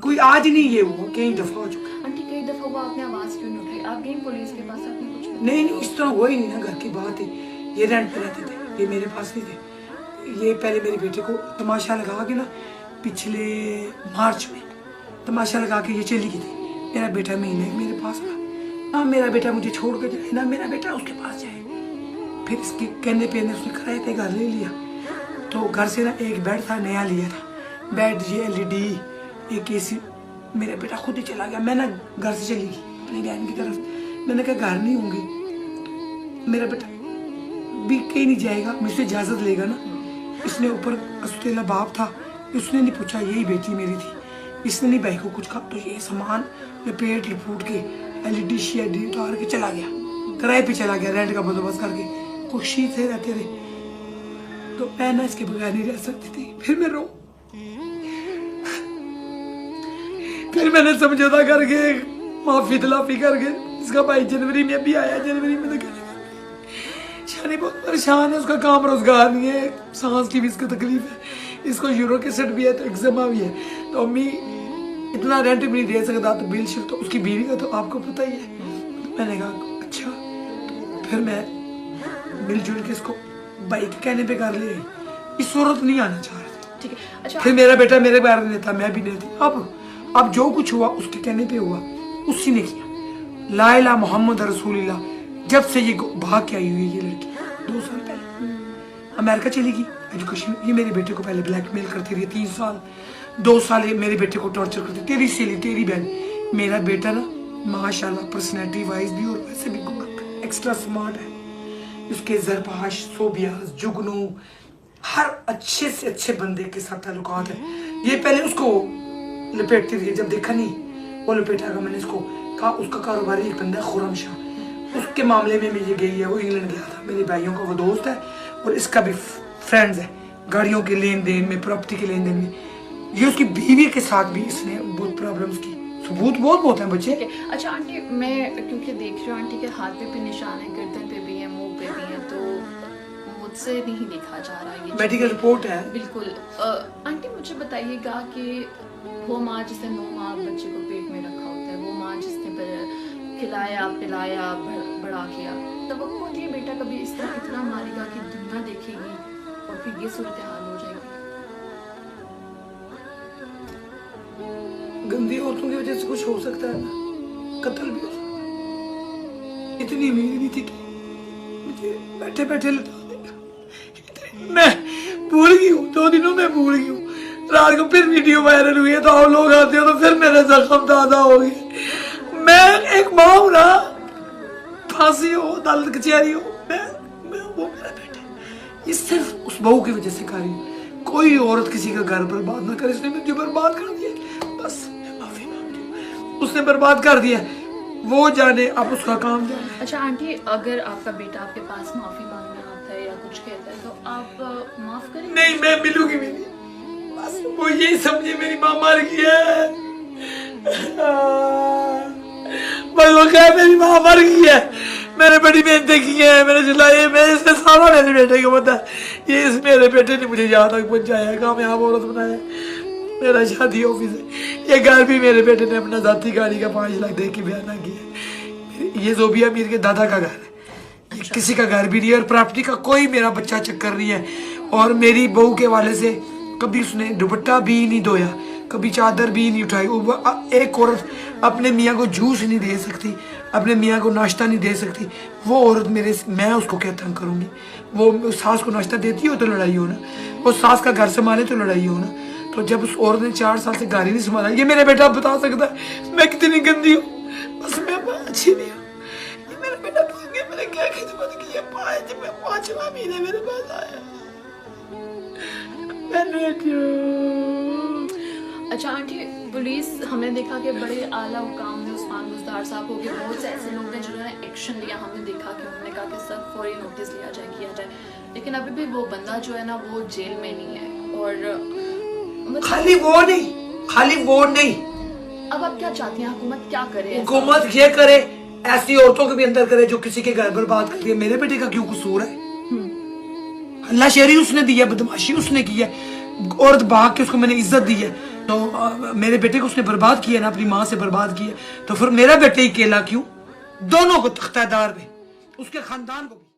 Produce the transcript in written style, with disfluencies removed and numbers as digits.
کوئی آج نہیں یہ ہوا، کئی دفعہ ہو چکا. آنٹی کئی دفعہ وہ آپ نے آواز کیوں نہیں اٹھائی؟ آپ گئی پولیس کے پاس، آپ نے کچھ نہیں اس طرح ہوا ہی نہیں نا. گھر کی بات ہے، یہ رینٹ پہ رہتے تھے، یہ میرے پاس نہیں تھے. یہ پہلے میرے بیٹے کو تماشا لگا کے نا پچھلے مارچ میں تماشا لگا کے یہ چلی گئی تھی. میرا بیٹا مہینے میرے پاس رہا. نہ میرا بیٹا مجھے چھوڑ کے جائے، نہ میرا بیٹا اس کے پاس جائے. پھر اس کے کہنے پہ اس نے کرائے تھے گھر لے لیا. تو گھر سے نا ایک بیڈ تھا، نیا لیا تھا بیڈ، یہ LED، ایک AC. میرا بیٹا خود ہی چلا گیا. میں نا گھر سے چلی گئی اپنی بہن کی طرف. میں نے کہا گھر نہیں ہوں گی. میرا بیٹا بھی کہیں نہیں جائے گا، مجھ سے اجازت لے گا نا. اس نے اوپر اسطیلا باپ تھا، اس نے نہیں پوچھا، یہی بیٹی میری تھی. اس نے نہیں بھائی کو کچھ کہا. تو یہ سامان لپیٹ لپوٹ کے LED شیڈ اتار کے چلا گیا، کرائے پہ چلا گیا، رینٹ کا بندوبست کر کے. خوشی سے رہتے رہے. تو میں نا اس کے بغیر نہیں رہ سکتی تھی. پھر میں رو، پھر میں نے سمجھوتا کر کے معافی تلافی کر کے. اس کا بھائی جنوری میں بھی آیا. جنوری میں تو شانی بہت پریشان ہے، اس کا کام روزگار نہیں ہے، سانس کی بھی اس کو تکلیف ہے، اس کو یورو کے سیٹ بھی ہے، تو ایگزاما بھی ہے. تو امی اتنا رینٹ بھی نہیں دے سکتا، تو بل شل تو اس کی بیوی کا تو آپ کو پتہ ہی ہے. میں نے کہا اچھا. پھر میں مل جل کے اس کو بھائی کے کہنے پہ کر لے. اس صورت نہیں آنا چاہ رہا تھا. ٹھیک ہے. اچھا پھر میرا بیٹا میرے بارے میں تھا، میں بھی نہیں تھی. اب جو کچھ ہوا اس کے کہنے پہ ہوا، اسی نے کیا. لا الہ محمد رسول اللہ. جب سے یہ بھاگ کے آئی ہوئی یہ لڑکی 2 سال پہلے امریکہ چلی گئی ایجوکیشن. یہ میرے بیٹے کو پہلے بلیک میل کرتی رہی 3 سال 2 سال. یہ میرے بیٹے کو ٹارچر کرتی، تیری سیلی تیری بہن. میرا بیٹا نا ماشاءاللہ پرسنالٹی وائز بھی اور ویسے بھی ایکسٹرا سمارٹ ہے. اس کے زرپاش، صوبیاز، جگنو، ہر اچھے سے اچھے بندے کے ساتھ تعلقات ہیں. یہ پہلے اس کو لپیٹتی رہی، جب دیکھا نہیں وہ لپیٹا گا. میں نے اس کو کہا اس کا کاروباری ایک بندہ ہے خرم شاہ، اس کے معاملے میں یہ گئی ہے. وہ انگلینڈ گیا تھا، میرے بھائیوں کا وہ دوست ہے اور اس کا بھی فرینڈز ہے، گاڑیوں کے لین دین میں، پراپرٹی کے لین دین میں. یہ اس کی بیوی کے ساتھ بھی اس نے بہت پرابلمس کی. ثبوت بہت ہیں بچے. اچھا آنٹی، میں کیونکہ دیکھ رہی ہوں آنٹی کے ہاتھ پہ بھی نشان ہے، گردن پہ بھی ہے، منہ پہ بھی ہے، تو مجھ سے نہیں دیکھا جا رہا یہ میڈیکل رپورٹ ہے. بالکل. آنٹی مجھے بتائیے گا کہ وہ ماں جس نے 9 ماہ بچے کو پیٹ میں رکھا ہوتا ہے، وہ ماں جس نے کھلایا پلایا بڑا کیا، توقع ہوتی ہے بیٹا کبھی اس طرح اتنا مارے گا کہ دنیا دیکھے گی اور پھر یہ صورتحال ہو جائے گی؟ گندی عورتوں کی وجہ سے کچھ ہو سکتا ہے نا، قتل بھی ہو سکتا ہے. اتنی امید نہیں تھی کہ مجھے بیٹھے بیٹھے لٹا دے گا. میں بھول گئی ہوں، 2 دنوں میں بھول گئی ہوں. رات کو پھر ویڈیو وائرل ہوئی ہے تو آپ لوگ آتے ہو تو پھر میرے زخم تازہ ہو گئے. میں ایک ماں ہوں نا، پھانسی ہو، عدالت کچہری ہو، میں وہ میرا بیٹا ہے. یہ صرف اس بہو کی وجہ سے کر رہی ہوں. کوئی عورت کسی کا گھر برباد نہ کرے. اس نے مجھے برباد کر دیا، بس میں معافی مانگتی ہوں. اس نے برباد کر دیا، وہ جانے، اب اس کا کام جانے. اچھا آنٹی، اگر آپ کا بیٹا آپ کے پاس معافی مانگنا آتا ہے یا کچھ کہتا ہے تو آپ معاف کریں گے؟ نہیں، میں ملوں گی بھی نہیں. بس وہ یہی سمجھے میری ماں مر گئی ہے، بس وہ کہے میری ماں مر گئی ہے. میں نے بڑی محنتیں کی ہیں، میں نے چلائی، میں اس نے سارا میرے بیٹے کو پتا ہے. یہ اس میرے بیٹے نے مجھے یہاں تک پہنچایا ہے، کامیاب عورت بنایا. میرا شادی آفس ہے. یہ گھر بھی میرے بیٹے نے اپنا ذاتی گاڑی کا 5 لاکھ دے کے بیانہ کیا. یہ زوبیہ میر کے دادا کا گھر ہے، یہ کسی کا گھر بھی نہیں ہے، اور پراپرٹی کا کوئی میرا بچہ چکر نہیں ہے. اور میری بہو کے والے سے کبھی اس نے دوپٹہ بھی نہیں دھویا، کبھی چادر بھی نہیں اٹھائی. ایک عورت اپنے میاں کو جوس نہیں دے سکتی، اپنے میاں کو ناشتہ نہیں دے سکتی. وہ عورت میں اس کو کیا تنگ کروں گی؟ وہ ساس کو ناشتہ دیتی ہو تو لڑائی ہونا، وہ ساس کا گھر سنبھالے تو لڑائی ہونا. تو جب اس عورت نے 4 سال سے گاڑی نہیں سنبھالا، یہ میرے بیٹا بتا سکتا ہے میں کتنی گندی ہوں. بس میں اچھی نہیں ہوں. یہ میرا بیٹا بھاگ گیا، میں نے کیا خدمت کی ہے. 5واں مہینے میرے پاس آیا. اچھا آنٹی، پولیس ہم نے دیکھا کہ بڑے اعلیٰ حکام نے، عثمان بزدار صاحب ہو کے بہت سے ایسے لوگ ہیں جنہوں نے ایکشن لیا. ہم نے دیکھا کہ انہوں نے کہا کہ سر فوری نوٹس لیا جائے، کیا جائے، لیکن ابھی بھی وہ بندہ جو ہے نا وہ جیل میں نہیں ہے. اور خالی وہ نہیں، اب آپ کیا چاہتی ہیں حکومت کیا کرے؟ حکومت یہ کرے، ایسی عورتوں کے بھی اندر کرے جو کسی کے گھر برباد کرتی ہے. میرے بیٹے کا کیوں قصور ہے؟ اللہ شہری اس نے دی ہے، بدماشی اس نے کی ہے، عورت بھاگ کے اس کو میں نے عزت دی ہے. تو میرے بیٹے کو اس نے برباد کیا نا، اپنی ماں سے برباد کیا، تو پھر میرا بیٹا ہی اکیلا کیوں؟ دونوں کو تختہ دار میں، اس کے خاندان کو بھی